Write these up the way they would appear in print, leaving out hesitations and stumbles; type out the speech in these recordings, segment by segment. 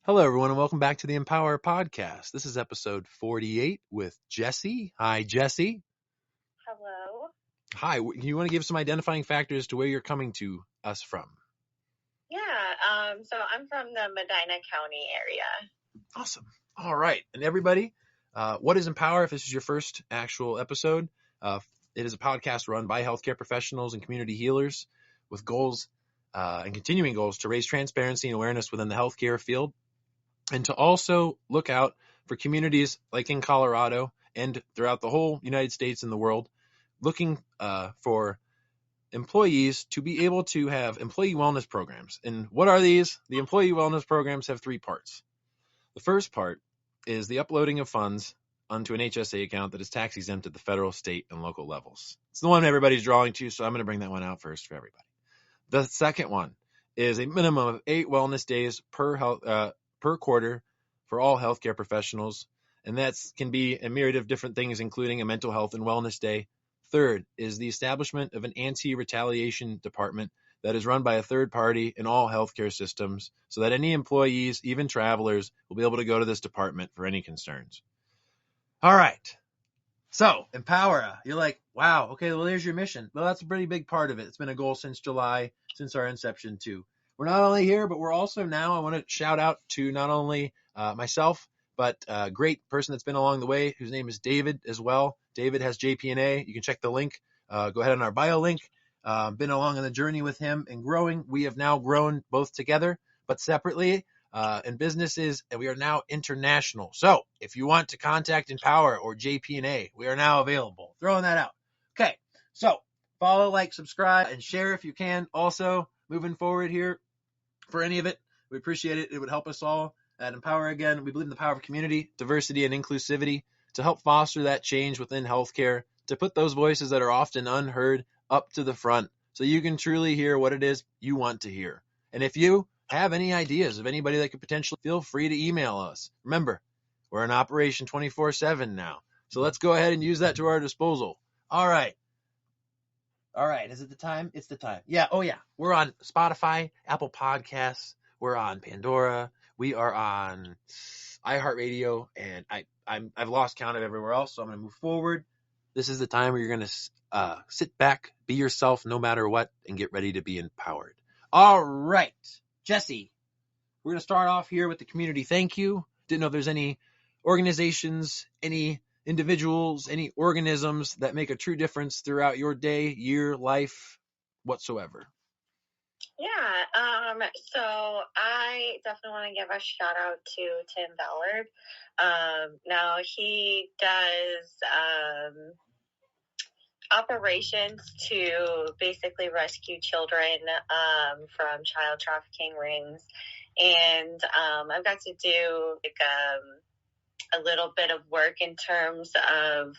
Hello, everyone, and welcome back to the Empower Podcast. This is episode 48 with Jesse. Hi, Jesse. Hello. Hi. You want to give some identifying factors to where you're coming to us from? Yeah, so I'm from the Medina County area. Awesome. All right. And everybody, what is Empower? If this is your first actual episode, it is a podcast run by healthcare professionals and community healers with goals and continuing goals to raise transparency and awareness within the healthcare field, and to also look out for communities like in Colorado and throughout the whole United States and the world, looking for employees to be able to have employee wellness programs. And what are these? The employee wellness programs have three parts. The first part is the uploading of funds onto an HSA account that is tax exempt at the federal, state, and local levels. It's the one everybody's drawing to, so I'm going to bring that one out first for everybody. The second one is a minimum of 8 wellness days per quarter for all healthcare professionals, and that can be a myriad of different things, including a mental health and wellness day. Third is the establishment of an anti-retaliation department that is run by a third party in all healthcare systems, so that any employees, even travelers, will be able to go to this department for any concerns. All right. So, Empower, you're like, wow, okay, well, there's your mission. Well, that's a pretty big part of it. It's been a goal since July, since our inception, too. We're not only here, but we're also now, I want to shout out to not only myself, but a great person that's been along the way, whose name is David as well. David has JP&A. You can check the link. Go ahead on our bio link. Been along on the journey with him and growing. We have now grown both together, but separately. And businesses, and we are now international. So if you want to contact Empower or JP&A, we are now available. Throwing that out. Okay, so follow, like, subscribe, and share if you can. Also, moving forward here for any of it, we appreciate it. It would help us all at Empower. Again, we believe in the power of community, diversity, and inclusivity to help foster that change within healthcare, to put those voices that are often unheard up to the front so you can truly hear what it is you want to hear. And if you have any ideas of anybody that could potentially, feel free to email us. Remember, we're in operation 24/7 now. So let's go ahead and use that to our disposal. All right. Is it the time? It's the time. Yeah. Oh, yeah. We're on Spotify, Apple Podcasts. We're on Pandora. We are on iHeartRadio. And I've lost count of everywhere else. So I'm going to move forward. This is the time where you're going to sit back, be yourself no matter what, and get ready to be empowered. All right. Jesse, we're going to start off here with the community thank you. Didn't know if there's any organizations, any individuals, any organisms that make a true difference throughout your day, year, life, whatsoever. Yeah, so I definitely want to give a shout out to Tim Ballard. Now he does operations to basically rescue children from child trafficking rings, and I've got to do like a little bit of work in terms of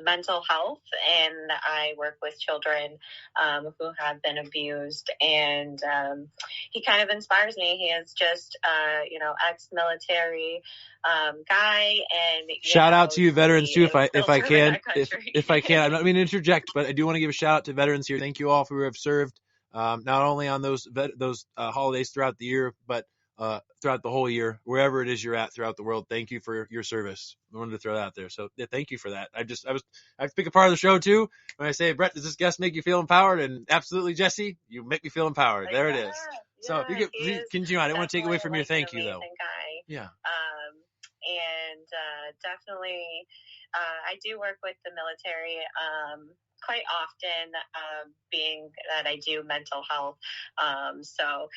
mental health, and I work with children who have been abused, and he kind of inspires me. He is just ex-military guy, and shout out to you veterans too, if I can. I'm not meaning to interject, but I do want to give a shout out to veterans here. Thank you all who have served, not only on those holidays throughout the year, but throughout the whole year, wherever it is you're at throughout the world. Thank you for your service. I wanted to throw that out there. So yeah, thank you for that. I have to pick a part of the show too. When I say, Brett, does this guest make you feel empowered? And absolutely, Jesse, you make me feel empowered. There it is. So if you could continue on. I don't want to take away from your thank you though. Guy. Yeah. And definitely, I do work with the military quite often, being that I do mental health. So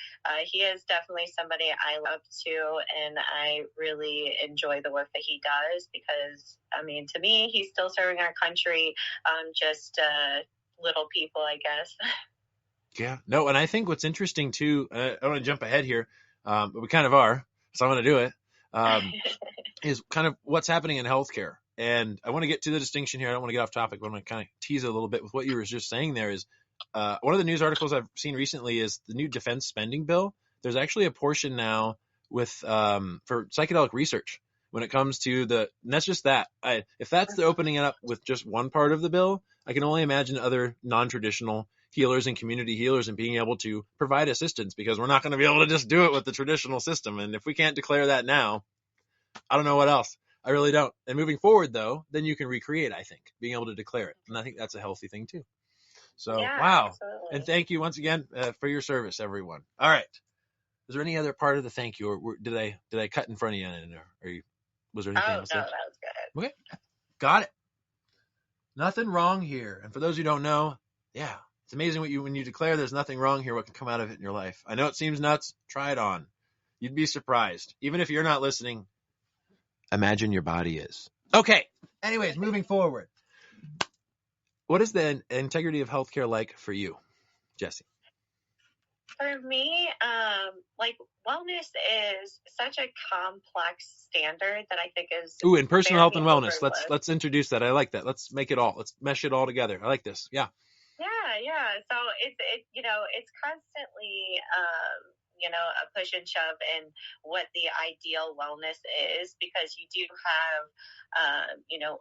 he is definitely somebody I love to, and I really enjoy the work that he does because, I mean, to me, he's still serving our country, just little people, I guess. Yeah, no, and I think what's interesting too, I don't want to jump ahead here, but we kind of are, so I'm going to do it, is kind of what's happening in healthcare. And I want to get to the distinction here. I don't want to get off topic, but I'm going to kind of tease it a little bit with what you were just saying there is, one of the news articles I've seen recently is the new defense spending bill. There's actually a portion now with for psychedelic research when it comes to and that's just that. If that's the opening it up with just one part of the bill, I can only imagine other non-traditional healers and community healers and being able to provide assistance, because we're not going to be able to just do it with the traditional system. And if we can't declare that now, I don't know what else. I really don't. And moving forward, though, then you can recreate, I think, being able to declare it. And I think that's a healthy thing, too. So, Yeah, wow. absolutely. And thank you once again for your service, everyone. All right. Is there any other part of the thank you, or did I cut in front of you? Was there anything else no, there? that was good. Okay. Got it. Nothing wrong here. And for those who don't know, yeah, it's amazing when you declare there's nothing wrong here, what can come out of it in your life. I know it seems nuts. Try it on. You'd be surprised. Even if you're not listening, imagine your body is. Okay. Anyways, moving forward. What is the integrity of healthcare like for you, Jessie? For me, wellness is such a complex standard that I think is and personal health and wellness. overlooked. Let's introduce that. I like that. Let's mesh it all together. I like this. Yeah. Yeah. So it's constantly a push and shove in what the ideal wellness is, because you do have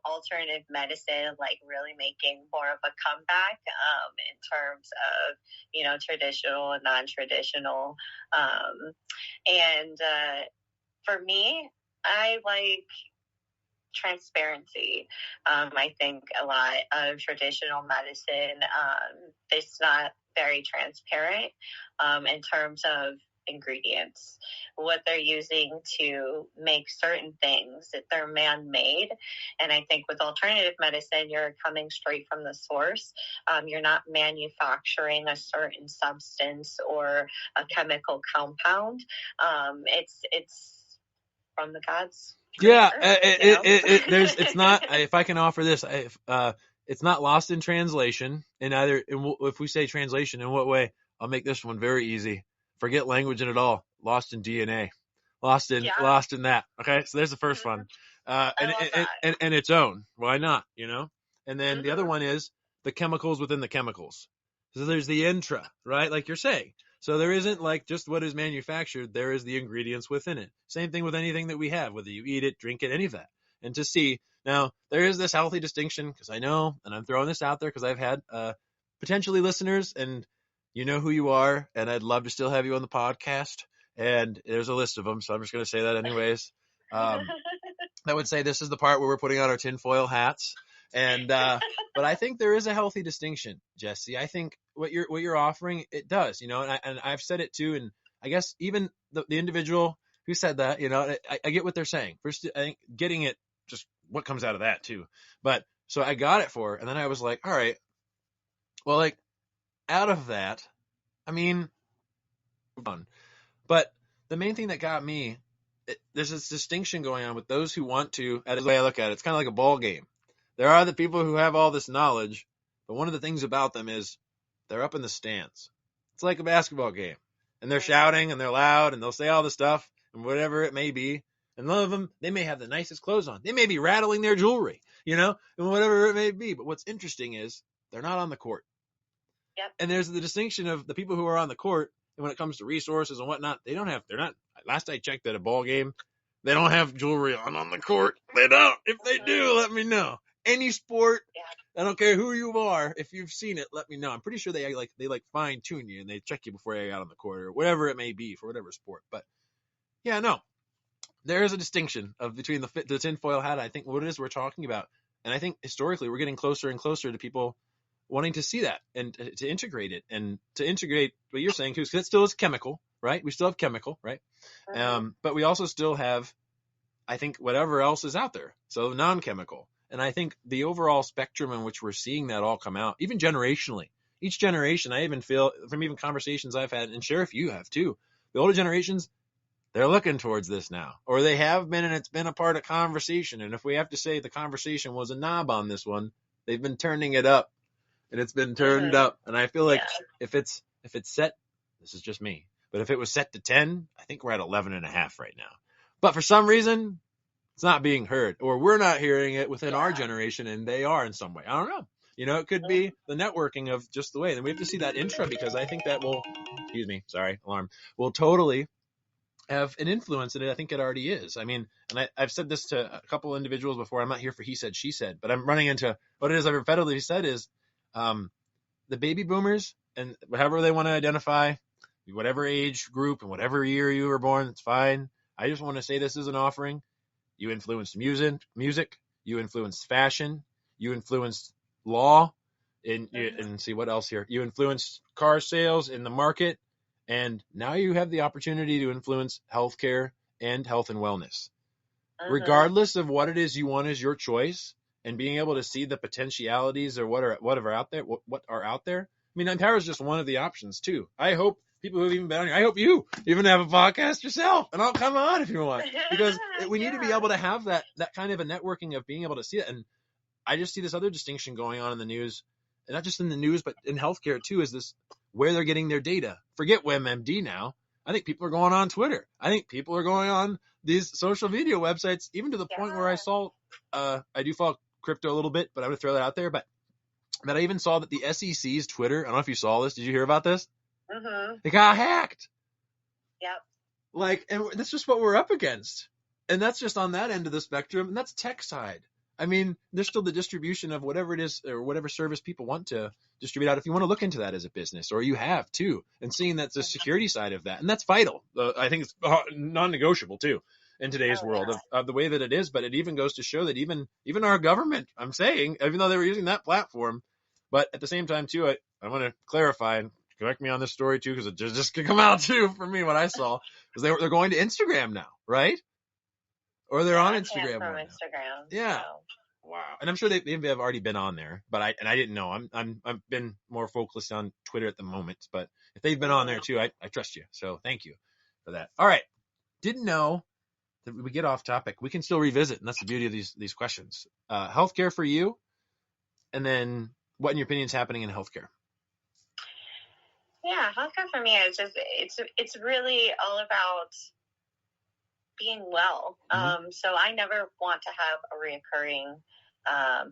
alternative medicine like really making more of a comeback in terms of traditional and non-traditional, and for me, I like transparency. I think a lot of traditional medicine it's not very transparent in terms of ingredients, what they're using to make certain things, that they're man-made. And I think with alternative medicine, you're coming straight from the source. You're not manufacturing a certain substance or a chemical compound. It's from the gods. Yeah, it's not. If I can offer this, it's not lost in translation. If we say translation, in what way? I'll make this one very easy. Forget language in it all. Lost in DNA. Lost in that. Okay, so there's the first one. And its own. Why not? And then the other one is the chemicals within the chemicals. So there's the intra, right? Like you're saying. So there isn't like just what is manufactured. There is the ingredients within it. Same thing with anything that we have, whether you eat it, drink it, any of that. And to see now, there is this healthy distinction, because I know, and I'm throwing this out there because I've had potentially listeners, and you know who you are, and I'd love to still have you on the podcast. And there's a list of them, so I'm just going to say that anyways. That would say this is the part where we're putting on our tinfoil hats. And but I think there is a healthy distinction, Jessie. I think what you're offering, it does, and I've said it too, and I guess even the individual who said that, I get what they're saying. First, I think getting it, just what comes out of that too. But so I got it for her, and then I was like, all right, well, like out of that, I mean, fun. But the main thing that got me, there's this distinction going on with those who want to. As the way I look at it, it's kind of like a ball game. There are the people who have all this knowledge, but one of the things about them is they're up in the stands. It's like a basketball game, and they're shouting and they're loud and they'll say all the stuff and whatever it may be. And none of them, they may have the nicest clothes on. They may be rattling their jewelry, and whatever it may be. But what's interesting is they're not on the court. Yep. And there's the distinction of the people who are on the court, and when it comes to resources and whatnot, they're not, last I checked at a ball game, they don't have jewelry on the court. They don't. If they do, let me know. Any sport, I don't care who you are. If you've seen it, let me know. I'm pretty sure they fine tune you and they check you before you get out on the court or whatever it may be for whatever sport. But yeah, no, there is a distinction between the tinfoil hat. I think what it is we're talking about, and I think historically we're getting closer and closer to people wanting to see that and to integrate it, and to integrate what you're saying, because it still is chemical, right? We still have chemical, right? But we also still have, I think, whatever else is out there, so non-chemical. And I think the overall spectrum in which we're seeing that all come out, even generationally, each generation, I even feel from even conversations I've had, and Sheriff, you have too, the older generations, they're looking towards this now, or they have been, and it's been a part of conversation. And if we have to say the conversation was a knob on this one, they've been turning it up, and it's been turned up. And I feel like if it's set, this is just me, but if it was set to 10, I think we're at 11.5 right now. But for some reason, it's not being heard, or we're not hearing it within our generation, and they are in some way. I don't know. It could be the networking of just the way. And we have to see that intra, because I think that will, alarm, will totally have an influence in it. I think it already is. I mean, and I've said this to a couple individuals before. I'm not here for he said, she said, but I'm running into what it is I've repeatedly said is the baby boomers, and however they want to identify, whatever age group and whatever year you were born, it's fine. I just want to say this is an offering. You influenced music, you influenced fashion, you influenced law, and see what else here. You influenced car sales in the market, and now you have the opportunity to influence healthcare and health and wellness. Regardless of what it is you want as your choice, and being able to see the potentialities or what are out there. I mean, Empower is just one of the options too. I hope people who've even been on here, I hope you even have a podcast yourself, and I'll come on if you want, because we need to be able to have that kind of a networking of being able to see it. And I just see this other distinction going on in the news, and not just in the news, but in healthcare too, is this where they're getting their data. Forget WebMD now. I think people are going on Twitter. I think people are going on these social media websites, even to the point where I saw, I do follow crypto a little bit, but I'm going to throw that out there. But I even saw that the SEC's Twitter, I don't know if you saw this. Did you hear about this? They got hacked. Yep. And that's just what we're up against. And that's just on that end of the spectrum. And that's tech side. I mean, there's still the distribution of whatever it is or whatever service people want to distribute out. If you want to look into that as a business, or you have too, and seeing that's the security side of that. And that's vital. I think it's non-negotiable too in today's world of the way that it is. But it even goes to show that even our government, I'm saying, even though they were using that platform, but at the same time too, I want to clarify and correct me on this story too, because it just could come out too for me what I saw, because they're going to Instagram now, right? Or they're on Instagram. From Instagram. Yeah. So. Wow. And I'm sure they have already been on there, but I didn't know. I've been more focused on Twitter at the moment, but if they've been on there too, I trust you. So thank you for that. All right. Didn't know that we get off topic. We can still revisit, and that's the beauty of these questions. Healthcare for you, and then what in your opinion is happening in healthcare? Yeah, healthcare for me is just it's really all about being well. So I never want to have a reoccurring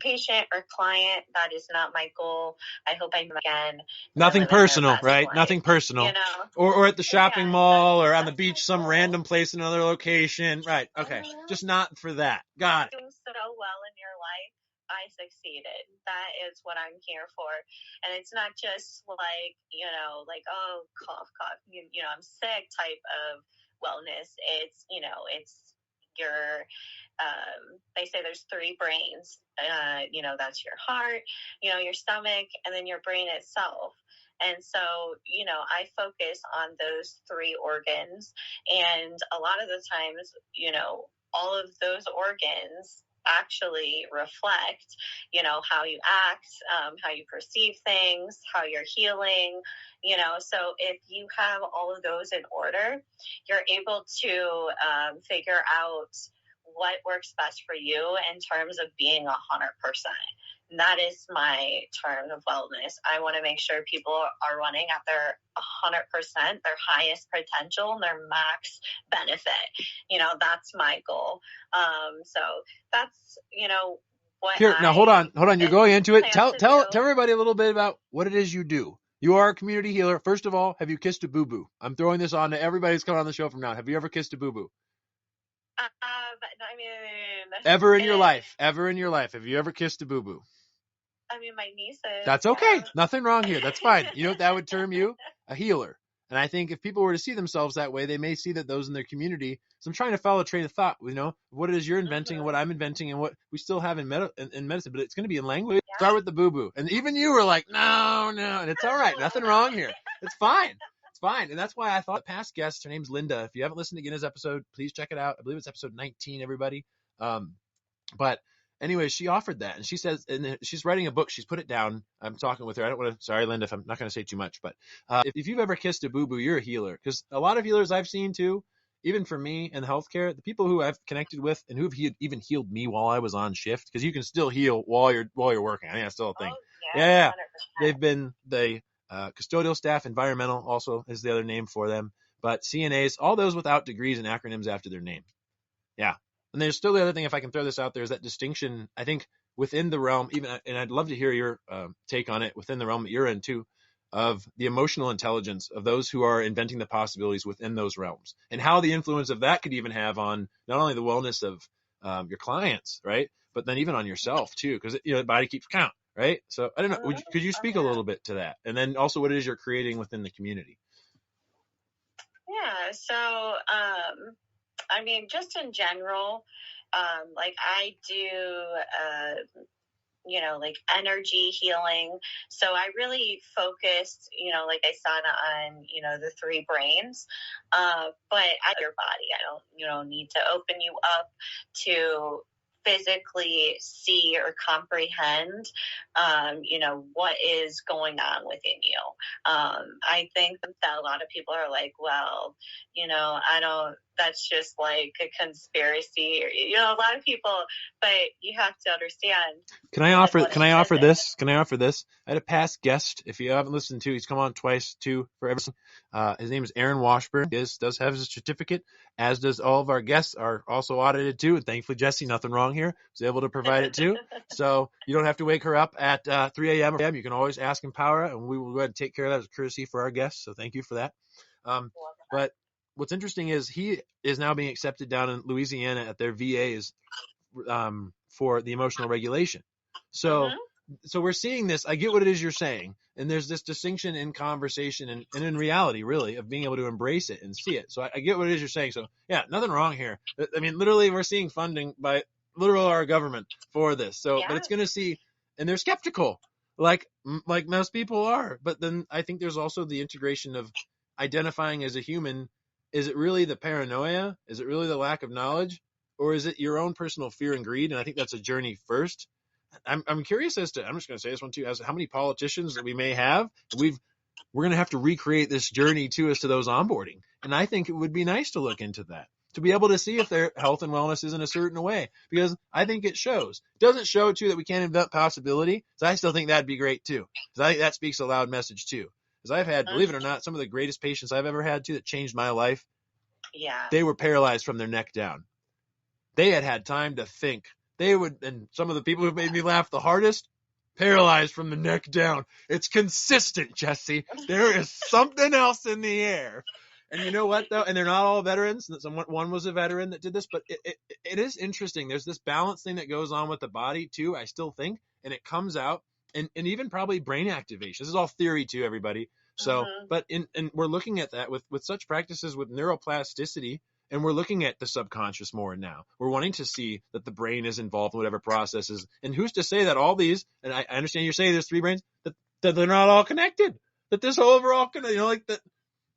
patient or client. That is not my goal. I hope I again. Nothing personal, right? Life, nothing personal. You know? Or at the shopping mall or on the beach, some random place in another location. Right. Okay. Just not for that. Got it. Doing so well in your life, I succeeded. That is what I'm here for. And it's not just like, oh, cough, I'm sick type of wellness. It's, it's your, they say there's 3 brains. That's your heart, your stomach, and then your brain itself. And so, I focus on those 3 organs. And a lot of the times, all of those organs actually reflect, how you act, how you perceive things, how you're healing, so if you have all of those in order, you're able to figure out what works best for you in terms of being 100%. And that is my term of wellness. I want to make sure people are running at their 100%, their highest potential, and their max benefit. That's my goal. So that's, what Here, now hold on. You're going into it. Tell everybody a little bit about what it is you do. You are a community healer. First of all, have you kissed a boo-boo? I'm throwing this on to everybody who's coming on the show from now. Have you ever kissed a boo-boo? Ever in your life? Have you ever kissed a boo-boo? I mean, my nieces. That's okay. Yeah. Nothing wrong here. That's fine. You know what that would term you? A healer. And I think if people were to see themselves that way, they may see that those in their community. So I'm trying to follow a train of thought, what it is you're inventing and what I'm inventing and what we still have in medicine, but it's going to be in language. Yeah. Start with the boo-boo. And even you were like, no. And it's all right. Nothing wrong here. It's fine. It's fine. And that's why I thought past guest, her name's Linda. If you haven't listened to Gina's episode, please check it out. I believe it's episode 19, everybody. But anyway, she offered that, and she says, and she's writing a book. She's put it down. I'm talking with her. I don't want to, sorry, Linda, if I'm not going to say too much, but if you've ever kissed a boo-boo, you're a healer. Because a lot of healers I've seen too, even for me in healthcare, the people who I've connected with and who've even healed me while I was on shift, because you can still heal while you're working. I think that's still a thing. Oh, yeah. 100%. They've been the custodial staff, environmental also is the other name for them, but CNAs, all those without degrees and acronyms after their name. Yeah. And there's still the other thing, if I can throw this out there, is that distinction, I think, within the realm, and I'd love to hear your take on it within the realm that you're in too, of the emotional intelligence of those who are inventing the possibilities within those realms, and how the influence of that could even have on not only the wellness of your clients, right, but then even on yourself too, because the body keeps count, right? So I don't know. Could you Oh, speak a yeah. little bit to that? And then also what it is you're creating within the community? Yeah. So, I mean, just in general, like I do, like energy healing. So I really focused, like I said, on, the three brains. But your body, I don't, need to open you up to physically see or comprehend, what is going on within you. I think that a lot of people are like, well, I don't, that's just like a conspiracy, or, a lot of people, but you have to understand Can I offer? what Can it I offer is. this? Can I offer this? I had a past guest. If you haven't listened to, he's come on twice too for everything. His name is Aaron Washburn. He does have his certificate, as does all of our guests are also audited too. And thankfully, Jesse, nothing wrong here, was able to provide it too. So you don't have to wake her up at 3 a.m. You can always ask Empower, and we will go ahead and take care of that as a courtesy for our guests. So thank you for that. But what's interesting is he is now being accepted down in Louisiana at their VAs for the emotional regulation. So, so we're seeing this. I get what it is you're saying, and there's this distinction in conversation and in reality, really, of being able to embrace it and see it. So I get what it is you're saying. So yeah, nothing wrong here. I mean, literally, we're seeing funding by literal our government for this. So, Yeah. but it's going to see, and they're skeptical, like most people are. But then I think there's also the integration of identifying as a human. Is it really the paranoia? Is it really the lack of knowledge? Or is it your own personal fear and greed? And I think that's a journey first. I'm curious as to, I'm just going to say this one too, as to how many politicians that we may have. We're going to have to recreate this journey too as to those onboarding. And I think it would be nice to look into that, to be able to see if their health and wellness is in a certain way, because I think it shows. It doesn't show too that we can't invent possibility. So I still think that'd be great too. Because I think that speaks a loud message too. Because I've had, believe it or not, some of the greatest patients I've ever had too that changed my life. Yeah. They were paralyzed from their neck down. They had time to think. And some of the people who made me laugh the hardest, paralyzed from the neck down. It's consistent, Jesse. There is something else in the air. And you know what, though? And they're not all veterans. One was a veteran that did this, but it is interesting. There's this balance thing that goes on with the body, too, I still think, and it comes out. And even probably brain activation. This is all theory, too, everybody. So, but and we're looking at that with such practices with neuroplasticity, and we're looking at the subconscious more now. We're wanting to see that the brain is involved in whatever processes. And who's to say that all these, and I understand you're saying there's three brains, that they're not all connected. That this overall, like that.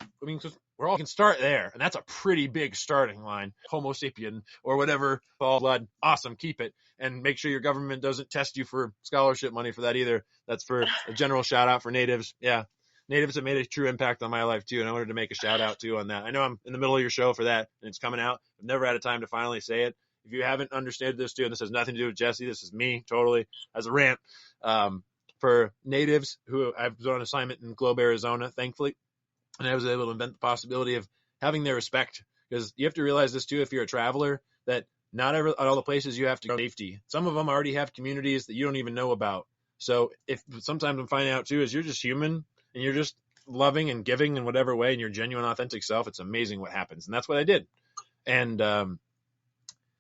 I mean, we all can start there. And that's a pretty big starting line. Homo sapien or whatever, all blood. Awesome. Keep it. And make sure your government doesn't test you for scholarship money for that either. That's for a general shout out for natives. Yeah. Natives have made a true impact on my life too, and I wanted to make a shout out too on that. I know I'm in the middle of your show for that, and it's coming out. I've never had a time to finally say it. If you haven't understood this too, and this has nothing to do with Jesse, this is me totally as a rant for natives who I was on assignment in Globe, Arizona, thankfully, and I was able to invent the possibility of having their respect, because you have to realize this too if you're a traveler, that not all the places you have to go safety. Some of them already have communities that you don't even know about. So if sometimes I'm finding out too is you're just human and you're just loving and giving in whatever way and your genuine authentic self, it's amazing what happens. And that's what I did. And the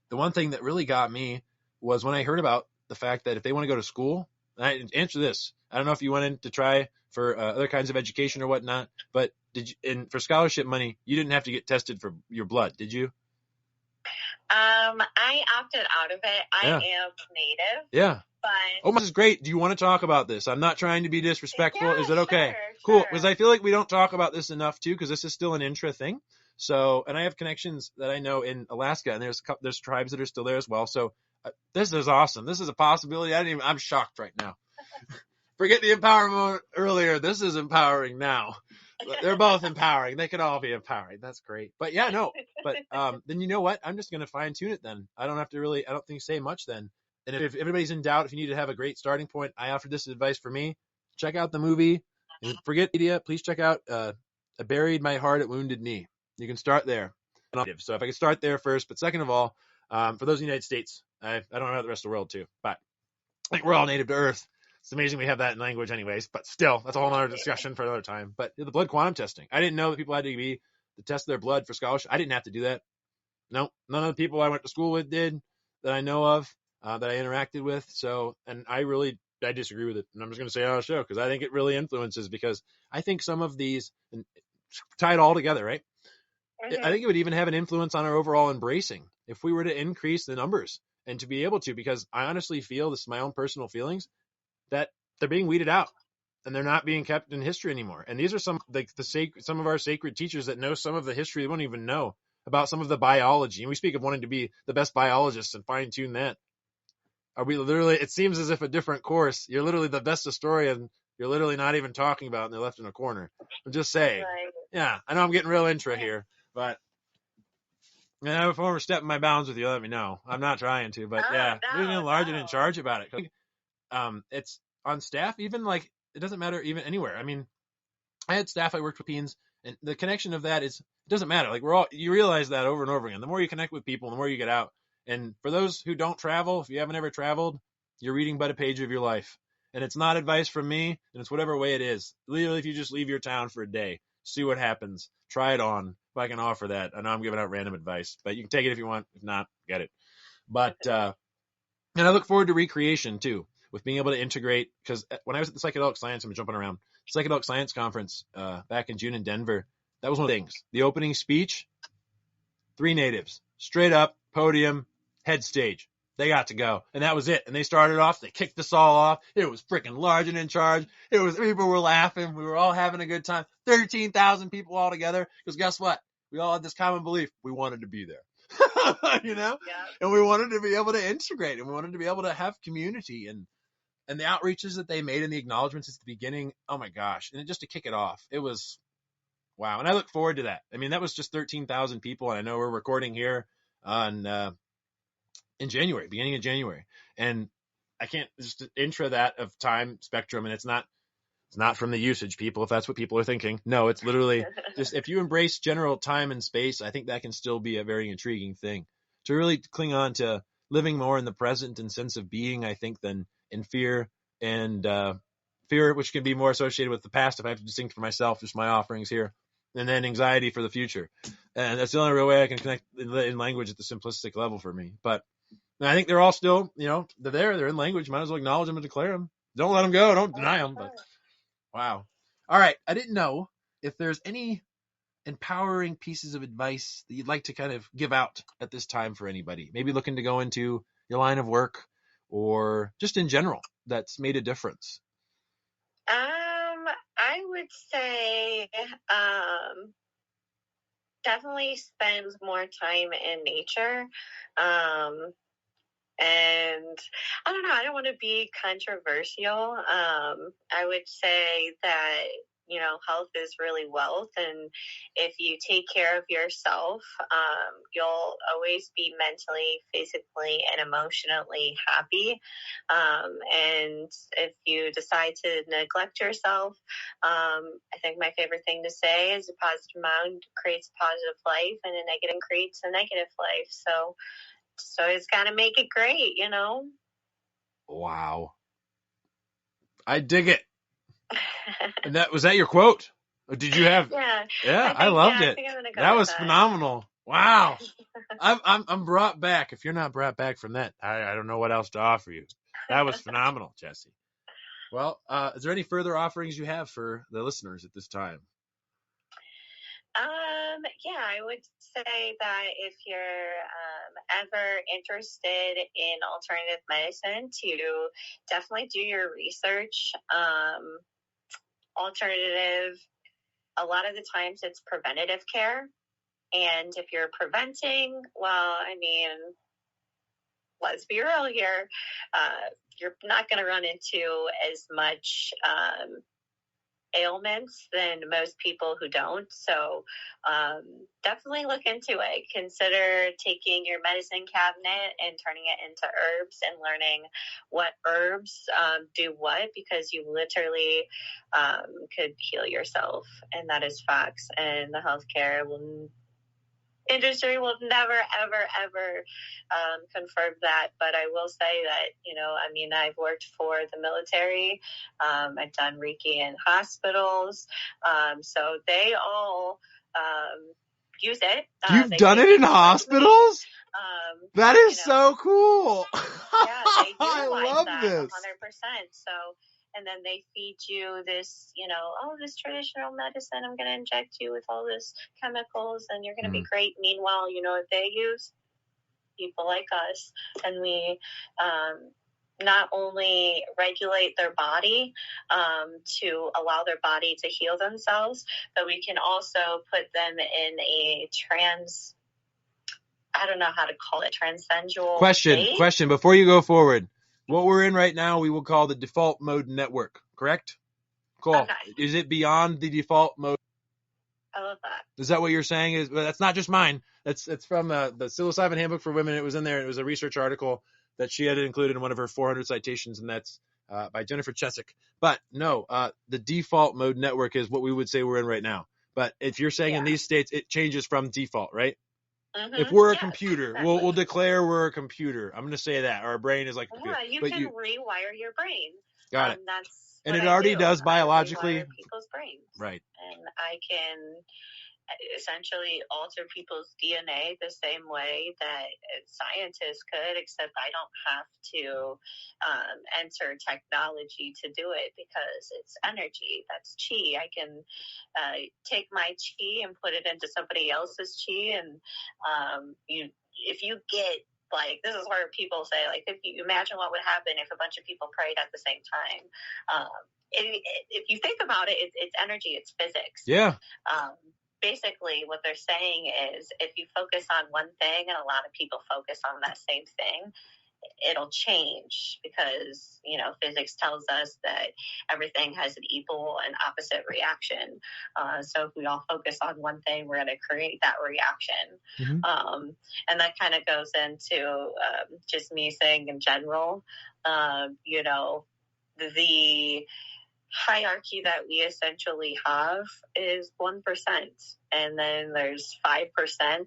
one thing that really got me was when I heard about the fact that if they want to go to school, and I answer this, I don't know if you went in to try for other kinds of education or whatnot, but for scholarship money, you didn't have to get tested for your blood, did you? I opted out of it. I am native. Yeah. But oh, this is great. Do you want to talk about this? I'm not trying to be disrespectful. Yeah, is it okay? Sure. Cool. Because I feel like we don't talk about this enough too, because this is still an intra thing. So, and I have connections that I know in Alaska, and there's tribes that are still there as well. So this is awesome. This is a possibility. I'm shocked right now. Forget the empowerment earlier. This is empowering now. They're both empowering. They could all be empowering. That's great. But yeah, no. But then you know what? I'm just going to fine tune it then. I don't think say much then. And if everybody's in doubt, if you need to have a great starting point, I offer this advice for me. Check out the movie. And forget media. Please check out I Buried My Heart at Wounded Knee. You can start there. So if I could start there first. But second of all, for those in the United States, I don't know about the rest of the world too. But I think we're all native to Earth. It's amazing we have that in language anyways, but still, that's a whole other discussion for another time. But the blood quantum testing. I didn't know that people had to test their blood for scholarship. I didn't have to do that. No, none of the people I went to school with did that I know of, that I interacted with. So, and I really I disagree with it, and I'm just going to say it on the show because I think it really influences. Because I think some of these tie it all together, right? I think it would even have an influence on our overall embracing if we were to increase the numbers and to be able to. Because I honestly feel, this is my own personal feelings, that they're being weeded out and they're not being kept in history anymore. And these are some like some of our sacred teachers that know some of the history they won't even know about some of the biology. And we speak of wanting to be the best biologists and fine tune that. Are we literally? It seems as if a different course. You're literally the best historian. You're literally not even talking about, and they're left in a corner. I'm just saying. Right. Yeah, I know I'm getting real intra here, but if I ever step in my bounds with you, let me know. I'm not trying to, but yeah, being enlarged and in charge about it. It's on staff, even like it doesn't matter even anywhere. I mean, I had staff I worked with teens, and the connection of that is it doesn't matter. Like you realize that over and over again. The more you connect with people, the more you get out. And for those who don't travel, if you haven't ever traveled, you're reading but a page of your life. And it's not advice from me, and it's whatever way it is. Literally, if you just leave your town for a day, see what happens, try it on. If I can offer that, I know I'm giving out random advice, but you can take it if you want. If not, get it. But and I look forward to recreation too, with being able to integrate. Because when I was at the Psychedelic Science, I'm jumping around, Psychedelic Science Conference back in June in Denver, that was one of the things. The opening speech, 3 natives, straight up, podium, head stage. They got to go. And that was it. And they started off, they kicked us all off. It was freaking large and in charge. People were laughing. We were all having a good time. 13,000 people all together. Because guess what? We all had this common belief. We wanted to be there. You know? Yeah. And we wanted to be able to integrate, and we wanted to be able to have community, and the outreaches that they made and the acknowledgments at the beginning. Oh my gosh. And just to kick it off, it was wow. And I look forward to that. I mean, that was just 13,000 people. And I know we're recording here on, in January, beginning of January. And I can't just intro that of time spectrum. And it's not from the usage, people, if that's what people are thinking. No, it's literally just if you embrace general time and space, I think that can still be a very intriguing thing to really cling on to living more in the present and sense of being, I think, than in fear and fear, which can be more associated with the past. If I have to distinct for myself, just my offerings here, and then anxiety for the future. And that's the only real way I can connect in language at the simplistic level for me. But I think they're all still, they're in language. Might as well acknowledge them and declare them. Don't let them go. Don't deny them. But wow. All right. I didn't know if there's any empowering pieces of advice that you'd like to kind of give out at this time for anybody, maybe looking to go into your line of work or just in general that's made a difference. I would say definitely spend more time in nature. And I don't know, I don't want to be controversial. I would say that, health is really wealth. And if you take care of yourself, you'll always be mentally, physically, and emotionally happy. And if you decide to neglect yourself, I think my favorite thing to say is a positive mind creates a positive life, and a negative creates a negative life. So it's got to make it great, Wow. I dig it. And was that your quote? Or did you have? Yeah. I loved it. I think I'm gonna go that with was that. Phenomenal. Wow. I'm brought back. If you're not brought back from that, I don't know what else to offer you. That was phenomenal, Jesse. Well, is there any further offerings you have for the listeners at this time? Yeah, I would say that if you're ever interested in alternative medicine, to definitely do your research. Alternative, a lot of the times it's preventative care. And if you're preventing, well, I mean, let's be real here. You're not going to run into as much ailments than most people who don't. So definitely look into it. Consider taking your medicine cabinet and turning it into herbs and learning what herbs do what, because you literally could heal yourself. And that is facts. And the healthcare industry will never, ever, ever confirm that. But I will say that, I've worked for the military. I've done Reiki in hospitals. So they all use it. You've done it in hospitals? That is so cool. Yeah, they utilize I love that this. 100%. So, and then they feed you this, this traditional medicine. I'm going to inject you with all this chemicals and you're going to be great. Meanwhile, you know what they use? People like us. And we not only regulate their body to allow their body to heal themselves, but we can also put them in a I don't know how to call it, transcendental state. Question, before you go forward. What we're in right now, we will call the default mode network, correct? Cool. Okay. Is it beyond the default mode? I love that. Is that what you're saying? Well, that's not just mine. It's from the Psilocybin Handbook for Women. It was in there. It was a research article that she had included in one of her 400 citations, and that's by Jennifer Chesick. But no, the default mode network is what we would say we're in right now. But if you're saying in these states, it changes from default, right? Mm-hmm. If we're a computer, exactly. we'll declare we're a computer. I'm going to say that. Our brain is like a computer. Yeah, you can rewire your brain. Got it. That's and it already does biologically. I rewire people's brains. Right. And I can essentially alter people's DNA the same way that scientists could, except I don't have to enter technology to do it because it's energy. That's chi. I can take my chi and put it into somebody else's chi, and if you get this is where people say, if you imagine what would happen if a bunch of people prayed at the same time. If you think about it, it's energy, it's physics. Yeah. Basically, what they're saying is if you focus on one thing and a lot of people focus on that same thing, it'll change because, physics tells us that everything has an equal and opposite reaction. So if we all focus on one thing, we're going to create that reaction. Mm-hmm. And that kind of goes into just me saying in general, the hierarchy that we essentially have is 1%. And then there's 5%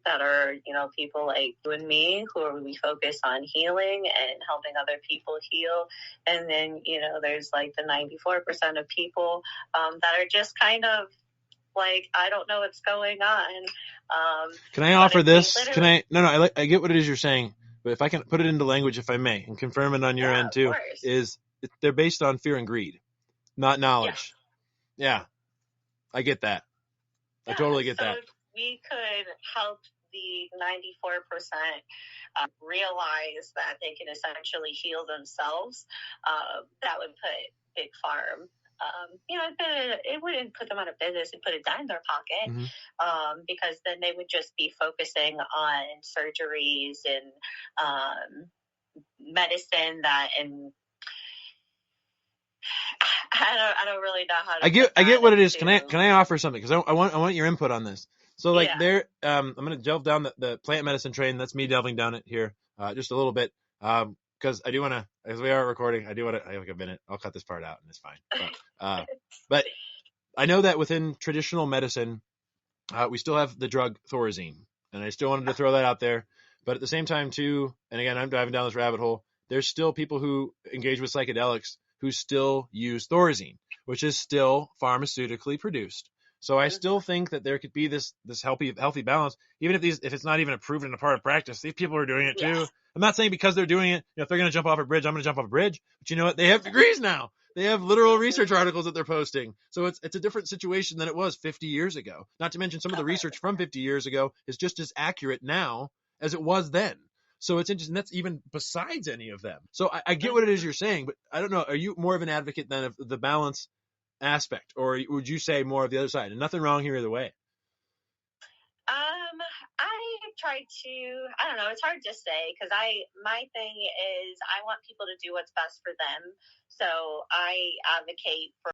that are, people like you and me we focus on healing and helping other people heal. And then, there's the 94% of people that are just kind of I don't know what's going on. Can I offer this? I get what it is you're saying, but if I can put it into language, if I may, and confirm it on your end too, they're based on fear and greed. Not knowledge. Yeah. I get that. I totally get that. If we could help the 94% realize that they can essentially heal themselves, that would put Big Farm, it wouldn't put them out of business and put a dime in their pocket, mm-hmm. Because then they would just be focusing on surgeries and medicine I don't really know how to. I get what it is. Can I offer something? Because I want your input on this. So I'm going to delve down the plant medicine train. That's me delving down it here just a little bit. Because I do want to, as we are recording, I have like a minute. I'll cut this part out and it's fine. But I know that within traditional medicine, we still have the drug Thorazine, and I still wanted to throw that out there. But at the same time too, and again, I'm diving down this rabbit hole. There's still people who engage with psychedelics who still use Thorazine, which is still pharmaceutically produced. So I still think that there could be this healthy balance, even if it's not even approved in a part of practice. These people are doing it too. Yes. I'm not saying because they're doing it, if they're going to jump off a bridge, I'm going to jump off a bridge. But you know what? They have degrees now. They have literal research articles that they're posting. So it's a different situation than it was 50 years ago. Not to mention some of the research from 50 years ago is just as accurate now as it was then. So it's interesting. That's even besides any of them. So I get what it is you're saying, but I don't know. Are you more of an advocate than of the balance aspect, or would you say more of the other side? And nothing wrong here either way. I try to, I don't know, it's hard to say because my thing is I want people to do what's best for them. So I advocate for